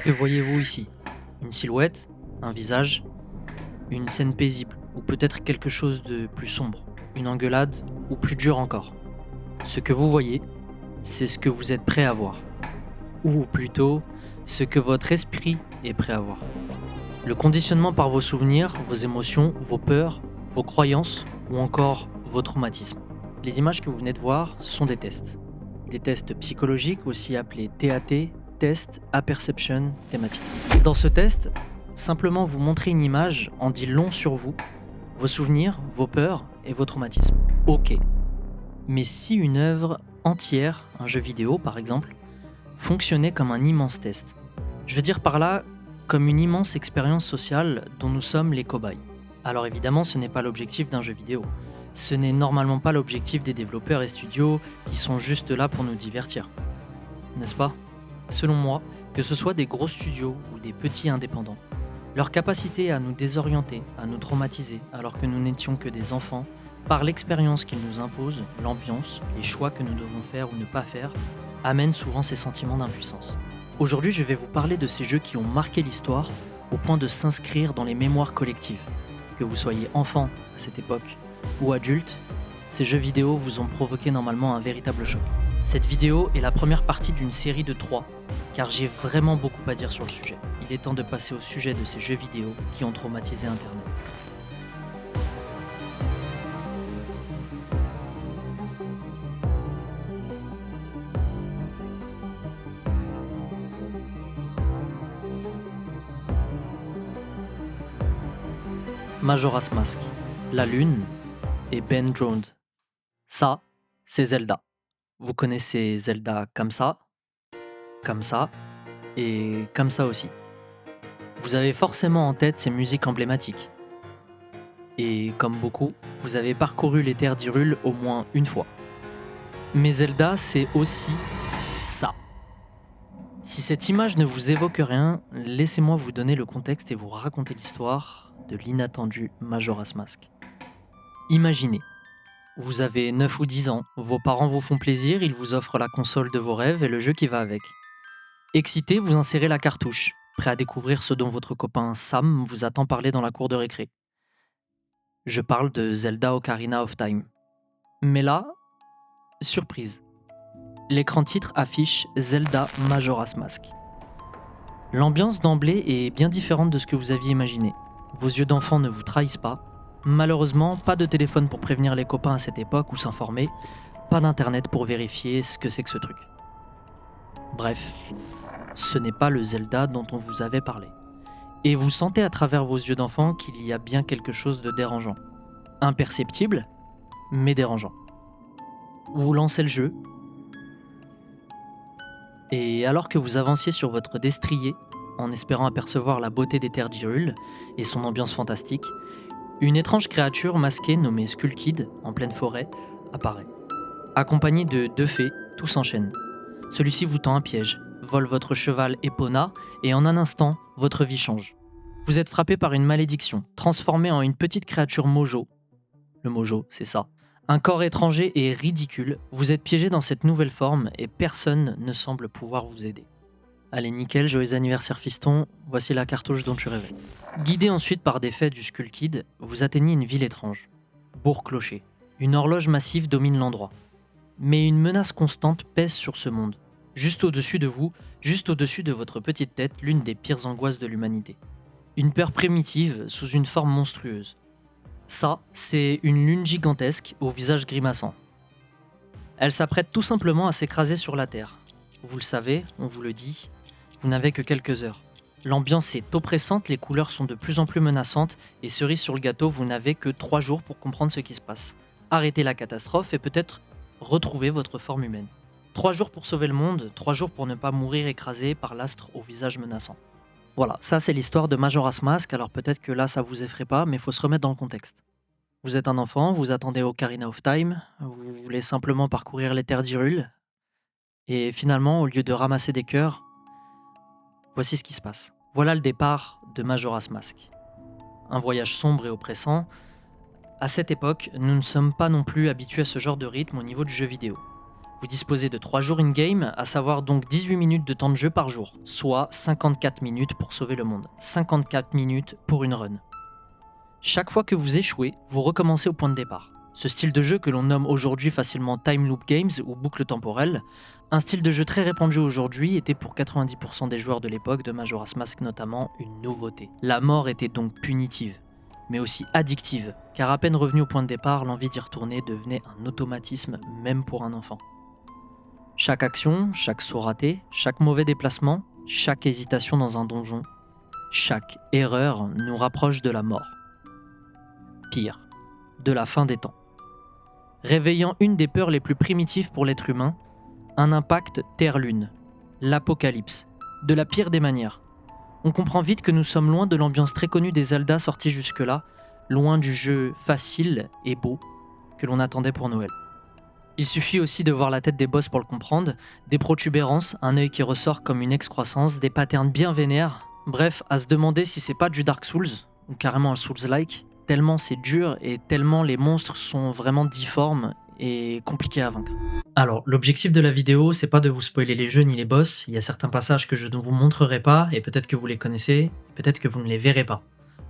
Que voyez-vous ici? Une silhouette? Un visage? Une scène paisible? Ou peut-être quelque chose de plus sombre? Une engueulade? Ou plus dur encore? Ce que vous voyez, c'est ce que vous êtes prêt à voir. Ou plutôt, ce que votre esprit est prêt à voir. Le conditionnement par vos souvenirs, vos émotions, vos peurs, vos croyances ou encore vos traumatismes. Les images que vous venez de voir, ce sont des tests. Des tests psychologiques aussi appelés TAT, Test Apperception Thématique. Dans ce test, simplement vous montrer une image en dit long sur vous, vos souvenirs, vos peurs et vos traumatismes. Ok. Mais si une œuvre entière, un jeu vidéo par exemple, fonctionnait comme un immense test. Je veux dire par là, comme une immense expérience sociale dont nous sommes les cobayes. Alors évidemment, ce n'est pas l'objectif d'un jeu vidéo. Ce n'est normalement pas l'objectif des développeurs et studios qui sont juste là pour nous divertir. N'est-ce pas? Selon moi, que ce soit des gros studios ou des petits indépendants, leur capacité à nous désorienter, à nous traumatiser alors que nous n'étions que des enfants, par l'expérience qu'ils nous imposent, l'ambiance, les choix que nous devons faire ou ne pas faire, amène souvent ces sentiments d'impuissance. Aujourd'hui, je vais vous parler de ces jeux qui ont marqué l'histoire au point de s'inscrire dans les mémoires collectives. Que vous soyez enfant à cette époque ou adulte, ces jeux vidéo vous ont provoqué normalement un véritable choc. Cette vidéo est la première partie d'une série de 3, car j'ai vraiment beaucoup à dire sur le sujet. Il est temps de passer au sujet de ces jeux vidéo qui ont traumatisé Internet. Majora's Mask, La Lune et Ben Drowned. Ça, c'est Zelda. Vous connaissez Zelda comme ça et comme ça aussi. Vous avez forcément en tête ces musiques emblématiques. Et comme beaucoup, vous avez parcouru les terres d'Hyrule au moins une fois. Mais Zelda, c'est aussi ça. Si cette image ne vous évoque rien, laissez-moi vous donner le contexte et vous raconter l'histoire de l'inattendu Majora's Mask. Imaginez, vous avez 9 ou 10 ans, vos parents vous font plaisir, ils vous offrent la console de vos rêves et le jeu qui va avec. Excité, vous insérez la cartouche, prêt à découvrir ce dont votre copain Sam vous attend parler dans la cour de récré. Je parle de Zelda Ocarina of Time. Mais là, surprise. L'écran titre affiche Zelda Majora's Mask. L'ambiance d'emblée est bien différente de ce que vous aviez imaginé. Vos yeux d'enfant ne vous trahissent pas. Malheureusement, pas de téléphone pour prévenir les copains à cette époque ou s'informer. Pas d'internet pour vérifier ce que c'est que ce truc. Bref, ce n'est pas le Zelda dont on vous avait parlé. Et vous sentez à travers vos yeux d'enfant qu'il y a bien quelque chose de dérangeant. Imperceptible, mais dérangeant. Vous lancez le jeu, et alors que vous avanciez sur votre destrier, en espérant apercevoir la beauté des terres d'Hyrule et son ambiance fantastique, une étrange créature masquée nommée Skull Kid, en pleine forêt, apparaît. Accompagné de 2 fées, tout s'enchaîne. Celui-ci vous tend un piège, vole votre cheval Epona, et en un instant, votre vie change. Vous êtes frappé par une malédiction, transformé en une petite créature mojo. Le mojo, c'est ça. Un corps étranger et ridicule, vous êtes piégé dans cette nouvelle forme et personne ne semble pouvoir vous aider. Allez nickel, joyeux anniversaire fiston, voici la cartouche dont tu rêvais. Guidé ensuite par des faits du Skull Kid, vous atteignez une ville étrange. Bourg-Clocher. Une horloge massive domine l'endroit. Mais une menace constante pèse sur ce monde. Juste au-dessus de vous, juste au-dessus de votre petite tête, l'une des pires angoisses de l'humanité. Une peur primitive sous une forme monstrueuse. Ça, c'est une lune gigantesque au visage grimaçant. Elle s'apprête tout simplement à s'écraser sur la Terre. Vous le savez, on vous le dit, vous n'avez que quelques heures. L'ambiance est oppressante, les couleurs sont de plus en plus menaçantes, et cerise sur le gâteau, vous n'avez que 3 jours pour comprendre ce qui se passe. Arrêtez la catastrophe et peut-être retrouver votre forme humaine. 3 jours pour sauver le monde, 3 jours pour ne pas mourir écrasé par l'astre au visage menaçant. Voilà, ça c'est l'histoire de Majora's Mask, alors peut-être que là ça vous effraie pas, mais il faut se remettre dans le contexte. Vous êtes un enfant, vous attendez Ocarina of Time, vous voulez simplement parcourir les terres d'Hyrule, et finalement, au lieu de ramasser des cœurs, voici ce qui se passe. Voilà le départ de Majora's Mask. Un voyage sombre et oppressant. À cette époque, nous ne sommes pas non plus habitués à ce genre de rythme au niveau du jeu vidéo. Vous disposez de 3 jours in-game, à savoir donc 18 minutes de temps de jeu par jour, soit 54 minutes pour sauver le monde. 54 minutes pour une run. Chaque fois que vous échouez, vous recommencez au point de départ. Ce style de jeu que l'on nomme aujourd'hui facilement time loop games ou boucle temporelle, un style de jeu très répandu aujourd'hui, était pour 90% des joueurs de l'époque, de Majora's Mask notamment, une nouveauté. La mort était donc punitive, mais aussi addictive, car à peine revenu au point de départ, l'envie d'y retourner devenait un automatisme même pour un enfant. Chaque action, chaque saut raté, chaque mauvais déplacement, chaque hésitation dans un donjon, chaque erreur nous rapproche de la mort. Pire, de la fin des temps. Réveillant une des peurs les plus primitives pour l'être humain, un impact Terre-Lune, l'apocalypse, de la pire des manières. On comprend vite que nous sommes loin de l'ambiance très connue des Zelda sortis jusque-là, loin du jeu facile et beau que l'on attendait pour Noël. Il suffit aussi de voir la tête des boss pour le comprendre, des protubérances, un œil qui ressort comme une excroissance, des patterns bien vénères, bref, à se demander si c'est pas du Dark Souls, ou carrément un Souls-like, tellement c'est dur et tellement les monstres sont vraiment difformes et compliqués à vaincre. Alors, l'objectif de la vidéo, c'est pas de vous spoiler les jeux ni les boss, il y a certains passages que je ne vous montrerai pas, et peut-être que vous les connaissez, peut-être que vous ne les verrez pas.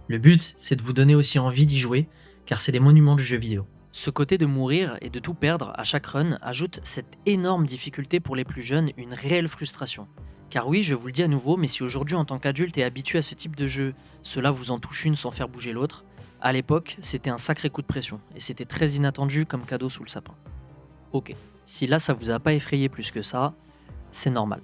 Le but, c'est de vous donner aussi envie d'y jouer, car c'est des monuments du jeu vidéo. Ce côté de mourir et de tout perdre à chaque run ajoute cette énorme difficulté pour les plus jeunes, une réelle frustration. Car oui, je vous le dis à nouveau, mais si aujourd'hui en tant qu'adulte et habitué à ce type de jeu, cela vous en touche une sans faire bouger l'autre, à l'époque, c'était un sacré coup de pression, et c'était très inattendu comme cadeau sous le sapin. Ok, si là ça vous a pas effrayé plus que ça, c'est normal.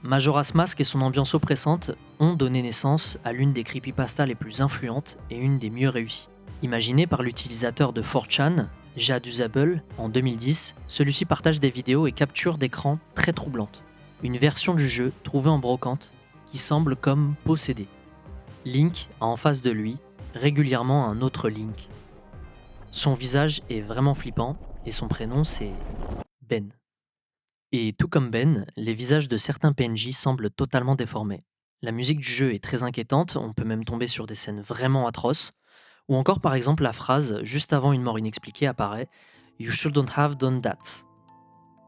Majora's Mask et son ambiance oppressante ont donné naissance à l'une des creepypastas les plus influentes et une des mieux réussies. Imaginé par l'utilisateur de 4chan, Jaduzable, en 2010, celui-ci partage des vidéos et captures d'écran très troublantes. Une version du jeu trouvée en brocante qui semble comme possédée. Link a en face de lui régulièrement un autre Link. Son visage est vraiment flippant et son prénom c'est Ben. Et tout comme Ben, les visages de certains PNJ semblent totalement déformés. La musique du jeu est très inquiétante, on peut même tomber sur des scènes vraiment atroces, ou encore par exemple la phrase juste avant une mort inexpliquée apparaît You shouldn't have done that.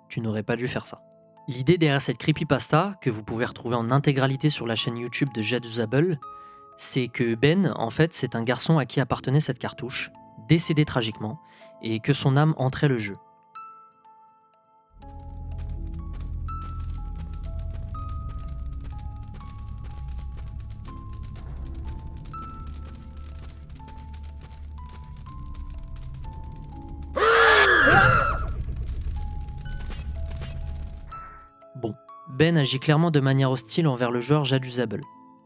Tu n'aurais pas dû faire ça. L'idée derrière cette creepypasta, que vous pouvez retrouver en intégralité sur la chaîne YouTube de Jaduzable, c'est que Ben, en fait, c'est un garçon à qui appartenait cette cartouche, décédé tragiquement, et que son âme entrait le jeu. Bon, Ben agit clairement de manière hostile envers le joueur Jaduzable.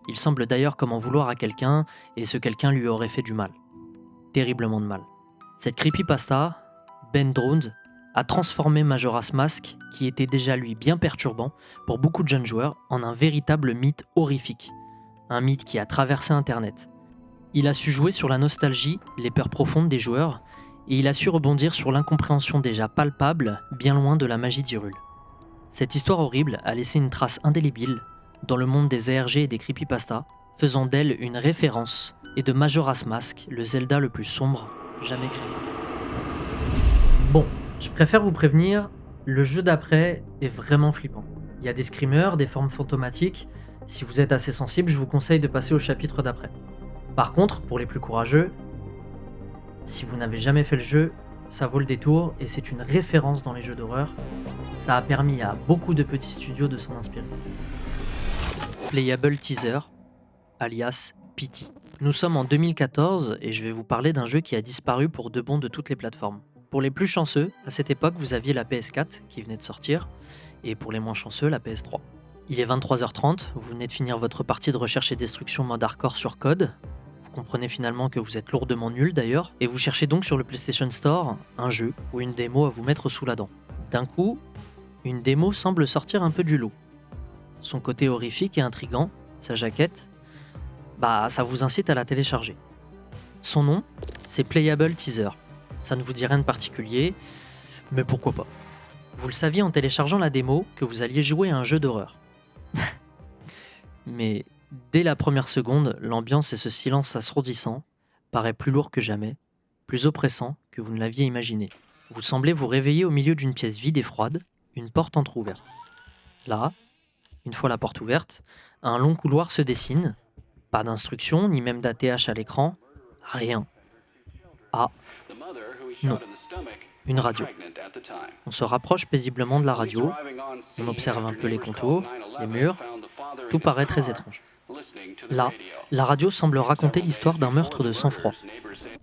Il semble d'ailleurs comme en vouloir à quelqu'un, et ce quelqu'un lui aurait fait du mal. Terriblement de mal. Cette creepypasta, Ben Drowned, a transformé Majora's Mask, qui était déjà lui bien perturbant pour beaucoup de jeunes joueurs, en un véritable mythe horrifique. Un mythe qui a traversé Internet. Il a su jouer sur la nostalgie, les peurs profondes des joueurs, et il a su rebondir sur l'incompréhension déjà palpable, bien loin de la magie d'Hyrule. Cette histoire horrible a laissé une trace indélébile dans le monde des ARG et des creepypastas, faisant d'elle une référence, et de Majora's Mask, le Zelda le plus sombre jamais créé. Bon, je préfère vous prévenir, le jeu d'après est vraiment flippant. Il y a des screamers, des formes fantomatiques, si vous êtes assez sensible, je vous conseille de passer au chapitre d'après. Par contre, pour les plus courageux, si vous n'avez jamais fait le jeu, ça vaut le détour et c'est une référence dans les jeux d'horreur. Ça a permis à beaucoup de petits studios de s'en inspirer. Playable Teaser, alias Pity. Nous sommes en 2014 et je vais vous parler d'un jeu qui a disparu pour de bon de toutes les plateformes. Pour les plus chanceux, à cette époque, vous aviez la PS4 qui venait de sortir, et pour les moins chanceux, la PS3. Il est 23h30, vous venez de finir votre partie de recherche et destruction mode hardcore sur code. Vous comprenez finalement que vous êtes lourdement nul d'ailleurs, et vous cherchez donc sur le PlayStation Store un jeu ou une démo à vous mettre sous la dent. D'un coup, une démo semble sortir un peu du lot. Son côté horrifique et intriguant, sa jaquette, ça vous incite à la télécharger. Son nom, c'est Playable Teaser. Ça ne vous dit rien de particulier, mais pourquoi pas. Vous le saviez en téléchargeant la démo que vous alliez jouer à un jeu d'horreur. Mais dès la première seconde, l'ambiance et ce silence assourdissant paraît plus lourd que jamais, plus oppressant que vous ne l'aviez imaginé. Vous semblez vous réveiller au milieu d'une pièce vide et froide, une porte entr'ouverte. Là, une fois la porte ouverte, un long couloir se dessine. Pas d'instruction, ni même d'ATH à l'écran. Rien. Ah, non. Une radio. On se rapproche paisiblement de la radio. On observe un peu les contours, les murs. Tout paraît très étrange. Là, la radio semble raconter l'histoire d'un meurtre de sang-froid.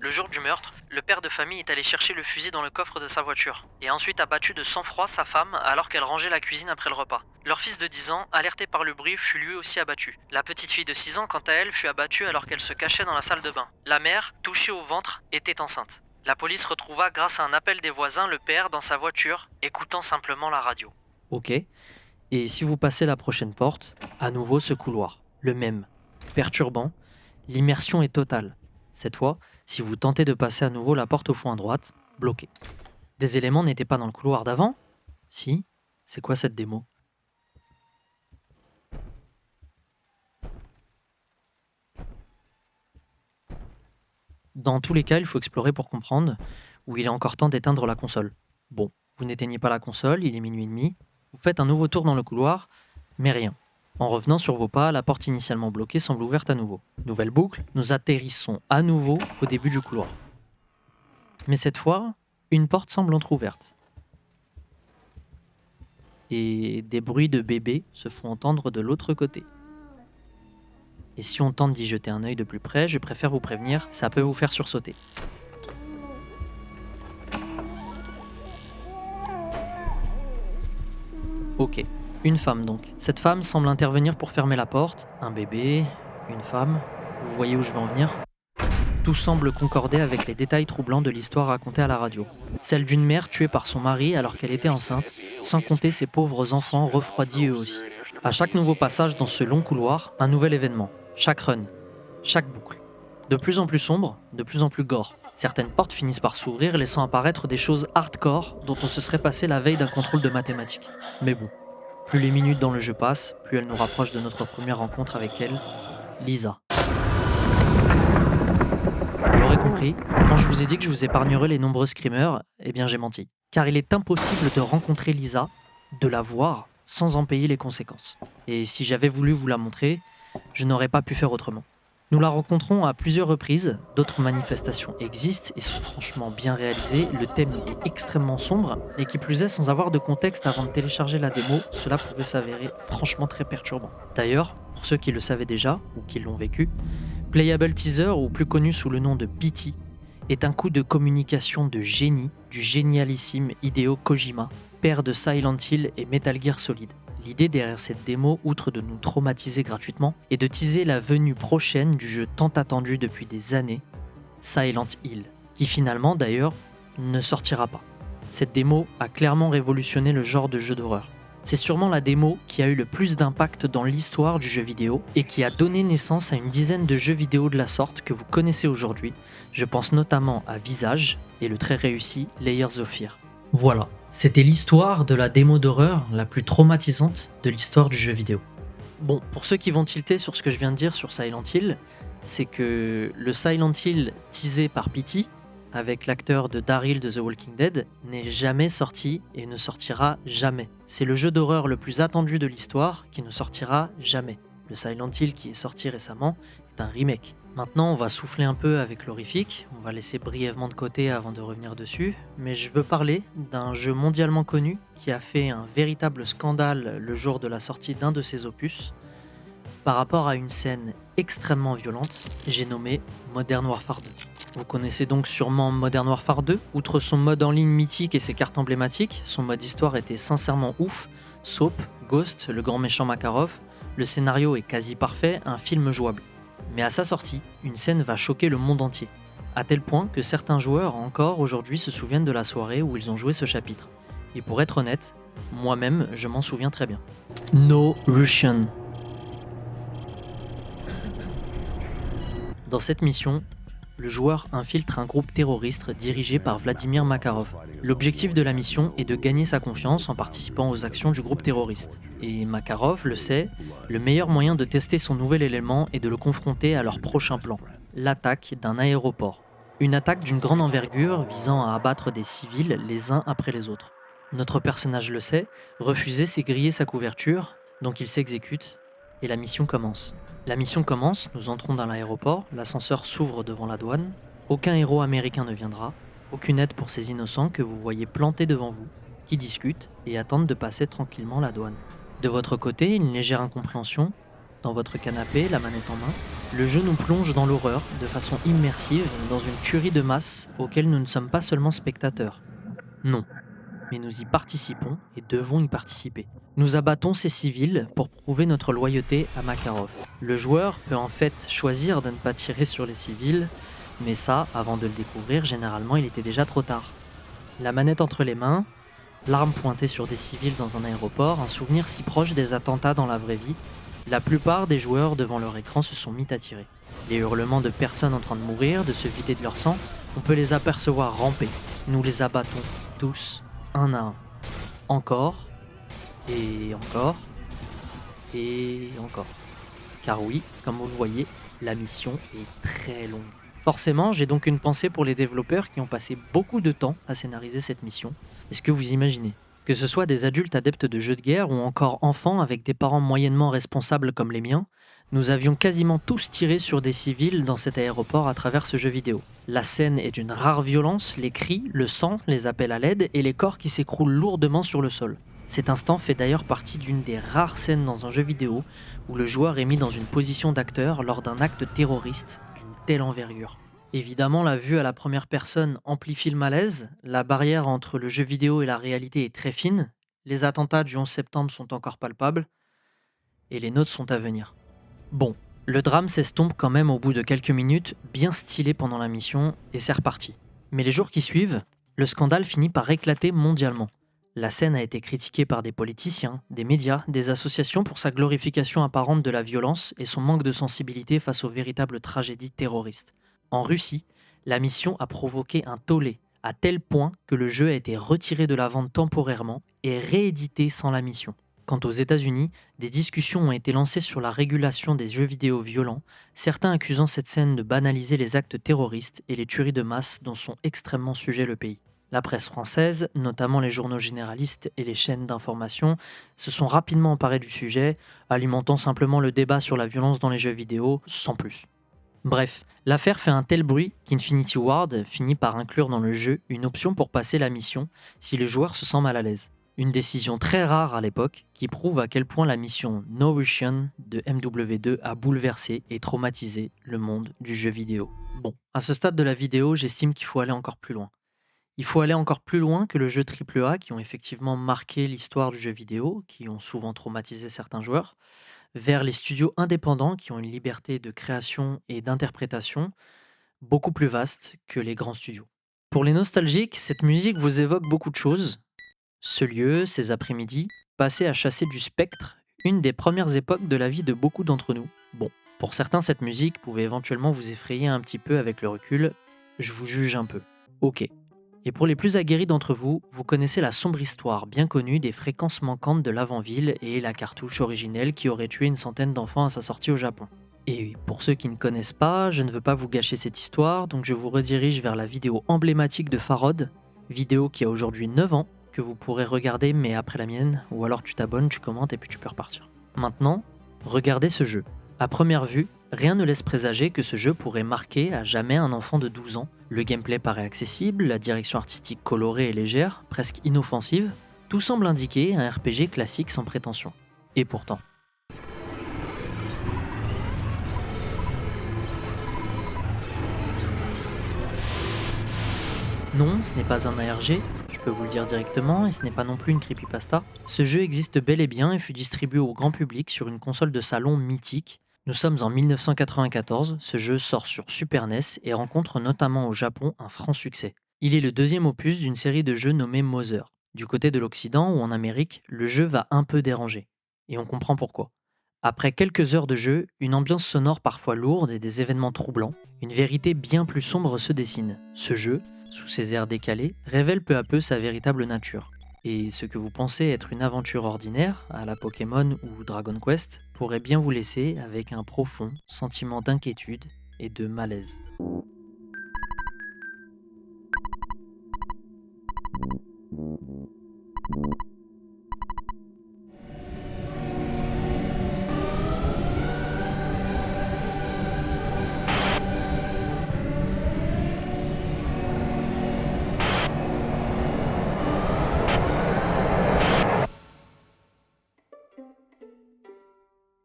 Le jour du meurtre, le père de famille est allé chercher le fusil dans le coffre de sa voiture et a ensuite abattu de sang-froid sa femme alors qu'elle rangeait la cuisine après le repas. Leur fils de 10 ans, alerté par le bruit, fut lui aussi abattu. La petite fille de 6 ans, quant à elle, fut abattue alors qu'elle se cachait dans la salle de bain. La mère, touchée au ventre, était enceinte. La police retrouva grâce à un appel des voisins le père dans sa voiture, écoutant simplement la radio. Ok, et si vous passez la prochaine porte, à nouveau ce couloir, le même, perturbant, l'immersion est totale. Cette fois, si vous tentez de passer à nouveau la porte au fond à droite, bloqué. Des éléments n'étaient pas dans le couloir d'avant ? Si. C'est quoi cette démo ? Dans tous les cas, il faut explorer pour comprendre, ou il est encore temps d'éteindre la console. Bon, vous n'éteignez pas la console, il est minuit et demi, vous faites un nouveau tour dans le couloir, mais rien. En revenant sur vos pas, la porte initialement bloquée semble ouverte à nouveau. Nouvelle boucle, nous atterrissons à nouveau au début du couloir. Mais cette fois, une porte semble entr'ouverte. Et des bruits de bébés se font entendre de l'autre côté. Et si on tente d'y jeter un œil de plus près, je préfère vous prévenir, ça peut vous faire sursauter. Ok, une femme donc. Cette femme semble intervenir pour fermer la porte. Un bébé, une femme. Vous voyez où je veux en venir ? Tout semble concorder avec les détails troublants de l'histoire racontée à la radio. Celle d'une mère tuée par son mari alors qu'elle était enceinte, sans compter ses pauvres enfants refroidis eux aussi. À chaque nouveau passage dans ce long couloir, un nouvel événement. Chaque run, chaque boucle. De plus en plus sombre, de plus en plus gore. Certaines portes finissent par s'ouvrir, laissant apparaître des choses hardcore dont on se serait passé la veille d'un contrôle de mathématiques. Mais bon, plus les minutes dans le jeu passent, plus elle nous rapproche de notre première rencontre avec elle, Lisa. Vous l'aurez compris, quand je vous ai dit que je vous épargnerais les nombreux screamers, eh bien j'ai menti. Car il est impossible de rencontrer Lisa, de la voir, sans en payer les conséquences. Et si j'avais voulu vous la montrer, je n'aurais pas pu faire autrement. Nous la rencontrons à plusieurs reprises, d'autres manifestations existent et sont franchement bien réalisées, le thème est extrêmement sombre, et qui plus est sans avoir de contexte avant de télécharger la démo, cela pouvait s'avérer franchement très perturbant. D'ailleurs, pour ceux qui le savaient déjà, ou qui l'ont vécu, Playable Teaser, ou plus connu sous le nom de PT, est un coup de communication de génie du génialissime Hideo Kojima, père de Silent Hill et Metal Gear Solid. L'idée derrière cette démo, outre de nous traumatiser gratuitement, est de teaser la venue prochaine du jeu tant attendu depuis des années, Silent Hill, qui finalement d'ailleurs ne sortira pas. Cette démo a clairement révolutionné le genre de jeu d'horreur. C'est sûrement la démo qui a eu le plus d'impact dans l'histoire du jeu vidéo et qui a donné naissance à une dizaine de jeux vidéo de la sorte que vous connaissez aujourd'hui. Je pense notamment à Visage et le très réussi Layers of Fear. Voilà, c'était l'histoire de la démo d'horreur la plus traumatisante de l'histoire du jeu vidéo. Bon, pour ceux qui vont tilter sur ce que je viens de dire sur Silent Hill, c'est que le Silent Hill teasé par PT, avec l'acteur de Daryl de The Walking Dead, n'est jamais sorti et ne sortira jamais. C'est le jeu d'horreur le plus attendu de l'histoire qui ne sortira jamais. Le Silent Hill qui est sorti récemment est un remake. Maintenant, on va souffler un peu avec l'horrifique, on va laisser brièvement de côté avant de revenir dessus, mais je veux parler d'un jeu mondialement connu qui a fait un véritable scandale le jour de la sortie d'un de ses opus, par rapport à une scène extrêmement violente, j'ai nommé Modern Warfare 2. Vous connaissez donc sûrement Modern Warfare 2, outre son mode en ligne mythique et ses cartes emblématiques, son mode histoire était sincèrement ouf, Soap, Ghost, le grand méchant Makarov, le scénario est quasi parfait, un film jouable. Mais à sa sortie, une scène va choquer le monde entier, à tel point que certains joueurs encore aujourd'hui se souviennent de la soirée où ils ont joué ce chapitre. Et pour être honnête, moi-même je m'en souviens très bien. No Russian. Dans cette mission, le joueur infiltre un groupe terroriste dirigé par Vladimir Makarov. L'objectif de la mission est de gagner sa confiance en participant aux actions du groupe terroriste. Et Makarov le sait, le meilleur moyen de tester son nouvel élément est de le confronter à leur prochain plan, l'attaque d'un aéroport. Une attaque d'une grande envergure visant à abattre des civils les uns après les autres. Notre personnage le sait, refuser c'est griller sa couverture, donc il s'exécute, et la mission commence. La mission commence, nous entrons dans l'aéroport, l'ascenseur s'ouvre devant la douane, aucun héros américain ne viendra, aucune aide pour ces innocents que vous voyez plantés devant vous, qui discutent et attendent de passer tranquillement la douane. De votre côté, une légère incompréhension, dans votre canapé, la manette en main, le jeu nous plonge dans l'horreur de façon immersive dans une tuerie de masse auquel nous ne sommes pas seulement spectateurs. Non, mais nous y participons et devons y participer. Nous abattons ces civils pour prouver notre loyauté à Makarov. Le joueur peut en fait choisir de ne pas tirer sur les civils, mais ça, avant de le découvrir, généralement il était déjà trop tard. La manette entre les mains, l'arme pointée sur des civils dans un aéroport, un souvenir si proche des attentats dans la vraie vie, la plupart des joueurs devant leur écran se sont mis à tirer. Les hurlements de personnes en train de mourir, de se vider de leur sang, on peut les apercevoir ramper. Nous les abattons tous, un à un. Encore, et encore, et encore. Car oui, comme vous le voyez, la mission est très longue. Forcément, j'ai donc une pensée pour les développeurs qui ont passé beaucoup de temps à scénariser cette mission. Est-ce que vous imaginez? Que ce soit des adultes adeptes de jeux de guerre ou encore enfants avec des parents moyennement responsables comme les miens, nous avions quasiment tous tiré sur des civils dans cet aéroport à travers ce jeu vidéo. La scène est d'une rare violence, les cris, le sang, les appels à l'aide et les corps qui s'écroulent lourdement sur le sol. Cet instant fait d'ailleurs partie d'une des rares scènes dans un jeu vidéo où le joueur est mis dans une position d'acteur lors d'un acte terroriste d'une telle envergure. Évidemment, la vue à la première personne amplifie le malaise, la barrière entre le jeu vidéo et la réalité est très fine, les attentats du 11 septembre sont encore palpables, et les nôtres sont à venir. Bon, le drame s'estompe quand même au bout de quelques minutes, bien stylé pendant la mission, et c'est reparti. Mais les jours qui suivent, le scandale finit par éclater mondialement. La scène a été critiquée par des politiciens, des médias, des associations pour sa glorification apparente de la violence et son manque de sensibilité face aux véritables tragédies terroristes. En Russie, la mission a provoqué un tollé, à tel point que le jeu a été retiré de la vente temporairement et réédité sans la mission. Quant aux États-Unis, des discussions ont été lancées sur la régulation des jeux vidéo violents, certains accusant cette scène de banaliser les actes terroristes et les tueries de masse dont sont extrêmement sujets le pays. La presse française, notamment les journaux généralistes et les chaînes d'information, se sont rapidement emparés du sujet, alimentant simplement le débat sur la violence dans les jeux vidéo, sans plus. Bref, l'affaire fait un tel bruit qu'Infinity Ward finit par inclure dans le jeu une option pour passer la mission si le joueur se sent mal à l'aise. Une décision très rare à l'époque qui prouve à quel point la mission No Russian de MW2 a bouleversé et traumatisé le monde du jeu vidéo. Bon, à ce stade de la vidéo, j'estime qu'il faut aller encore plus loin. Il faut aller encore plus loin que le jeu AAA qui ont effectivement marqué l'histoire du jeu vidéo, qui ont souvent traumatisé certains joueurs, vers les studios indépendants qui ont une liberté de création et d'interprétation beaucoup plus vaste que les grands studios. Pour les nostalgiques, cette musique vous évoque beaucoup de choses. Ce lieu, ces après-midi, passés à chasser du spectre, une des premières époques de la vie de beaucoup d'entre nous. Bon, pour certains, cette musique pouvait éventuellement vous effrayer un petit peu avec le recul. Je vous juge un peu. Ok. Et pour les plus aguerris d'entre vous, vous connaissez la sombre histoire bien connue des fréquences manquantes de l'avant-ville et la cartouche originelle qui aurait tué une centaine d'enfants à sa sortie au Japon. Et pour ceux qui ne connaissent pas, je ne veux pas vous gâcher cette histoire, donc je vous redirige vers la vidéo emblématique de Farod, vidéo qui a aujourd'hui 9 ans, que vous pourrez regarder mais après la mienne, ou alors tu t'abonnes, tu commentes et puis tu peux repartir. Maintenant, regardez ce jeu. À première vue, rien ne laisse présager que ce jeu pourrait marquer à jamais un enfant de 12 ans. Le gameplay paraît accessible, la direction artistique colorée et légère, presque inoffensive, tout semble indiquer un RPG classique sans prétention. Et pourtant. Non, ce n'est pas un ARG, je peux vous le dire directement, et ce n'est pas non plus une creepypasta. Ce jeu existe bel et bien et fut distribué au grand public sur une console de salon mythique. Nous sommes en 1994, ce jeu sort sur Super NES et rencontre notamment au Japon un franc succès. Il est le deuxième opus d'une série de jeux nommée Mother. Du côté de l'Occident ou en Amérique, le jeu va un peu déranger. Et on comprend pourquoi. Après quelques heures de jeu, une ambiance sonore parfois lourde et des événements troublants, une vérité bien plus sombre se dessine. Ce jeu, sous ses airs décalés, révèle peu à peu sa véritable nature. Et ce que vous pensez être une aventure ordinaire, à la Pokémon ou Dragon Quest, pourrait bien vous laisser avec un profond sentiment d'inquiétude et de malaise.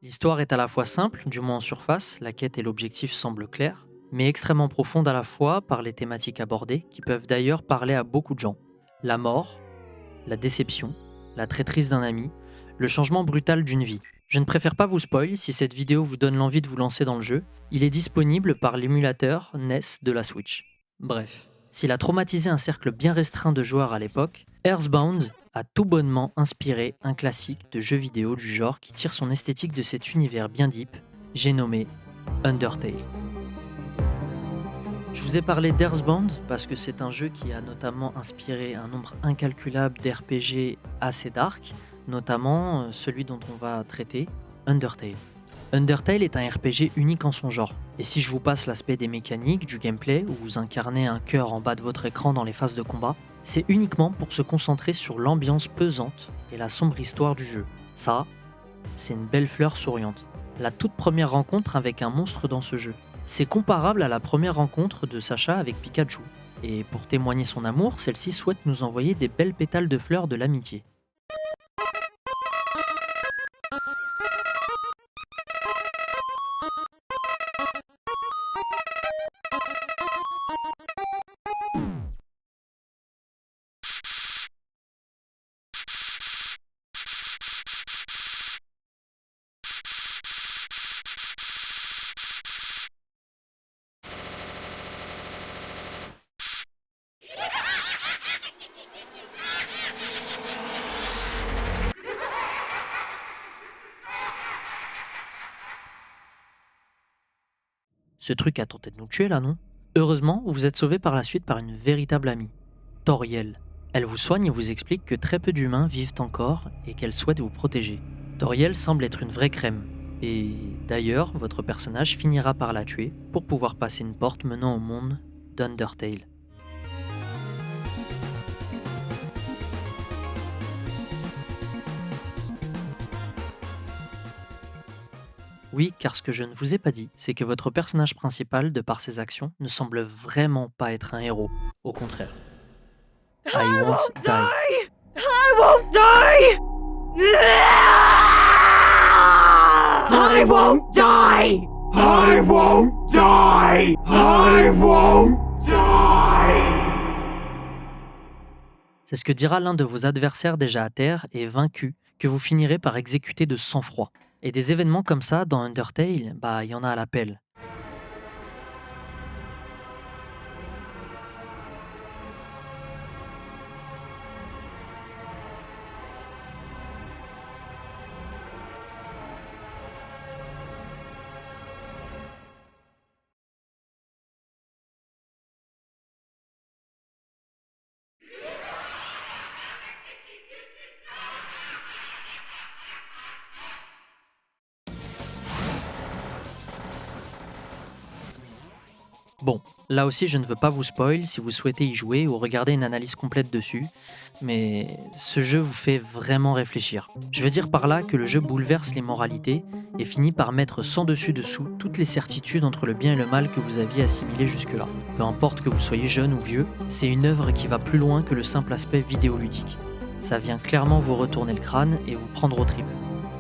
L'histoire est à la fois simple, du moins en surface, la quête et l'objectif semblent clairs, mais extrêmement profonde à la fois par les thématiques abordées, qui peuvent d'ailleurs parler à beaucoup de gens. La mort, la déception, la traîtrise d'un ami, le changement brutal d'une vie. Je ne préfère pas vous spoil si cette vidéo vous donne l'envie de vous lancer dans le jeu. Il est disponible par l'émulateur NES de la Switch. Bref, s'il a traumatisé un cercle bien restreint de joueurs à l'époque, Earthbound a tout bonnement inspiré un classique de jeu vidéo du genre qui tire son esthétique de cet univers bien deep, j'ai nommé Undertale. Je vous ai parlé d'Earthbound parce que c'est un jeu qui a notamment inspiré un nombre incalculable d'RPG assez dark, notamment celui dont on va traiter, Undertale. Undertale est un RPG unique en son genre, et si je vous passe l'aspect des mécaniques, du gameplay, où vous incarnez un cœur en bas de votre écran dans les phases de combat, c'est uniquement pour se concentrer sur l'ambiance pesante et la sombre histoire du jeu. Ça, c'est une belle fleur souriante. La toute première rencontre avec un monstre dans ce jeu. C'est comparable à la première rencontre de Sacha avec Pikachu. Et pour témoigner son amour, celle-ci souhaite nous envoyer des belles pétales de fleurs de l'amitié. Ce truc a tenté de nous tuer là, non? Heureusement, vous êtes sauvé par la suite par une véritable amie, Toriel. Elle vous soigne et vous explique que très peu d'humains vivent encore et qu'elle souhaite vous protéger. Toriel semble être une vraie crème. Et d'ailleurs, votre personnage finira par la tuer pour pouvoir passer une porte menant au monde d'Undertale. Oui, car ce que je ne vous ai pas dit, c'est que votre personnage principal, de par ses actions, ne semble vraiment pas être un héros. Au contraire. I won't die. I won't die! I won't die! I won't die! I won't die! C'est ce que dira l'un de vos adversaires déjà à terre et vaincu, que vous finirez par exécuter de sang-froid. Et des événements comme ça dans Undertale, il y en a à l'appel. Bon, là aussi je ne veux pas vous spoil si vous souhaitez y jouer ou regarder une analyse complète dessus, mais ce jeu vous fait vraiment réfléchir. Je veux dire par là que le jeu bouleverse les moralités et finit par mettre sans dessus dessous toutes les certitudes entre le bien et le mal que vous aviez assimilées jusque-là. Peu importe que vous soyez jeune ou vieux, c'est une œuvre qui va plus loin que le simple aspect vidéoludique. Ça vient clairement vous retourner le crâne et vous prendre aux tripes.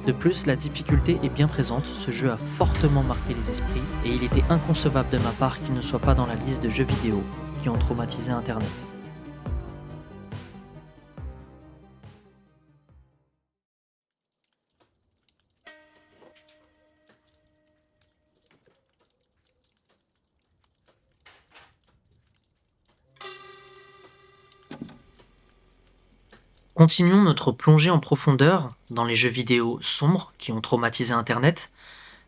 De plus, la difficulté est bien présente, ce jeu a fortement marqué les esprits, et il était inconcevable de ma part qu'il ne soit pas dans la liste de jeux vidéo qui ont traumatisé Internet. Continuons notre plongée en profondeur dans les jeux vidéo sombres qui ont traumatisé Internet.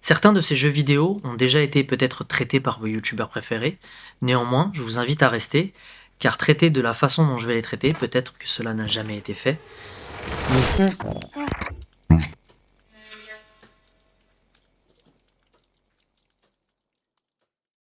Certains de ces jeux vidéo ont déjà été peut-être traités par vos youtubeurs préférés. Néanmoins, je vous invite à rester, car traiter de la façon dont je vais les traiter, peut-être que cela n'a jamais été fait.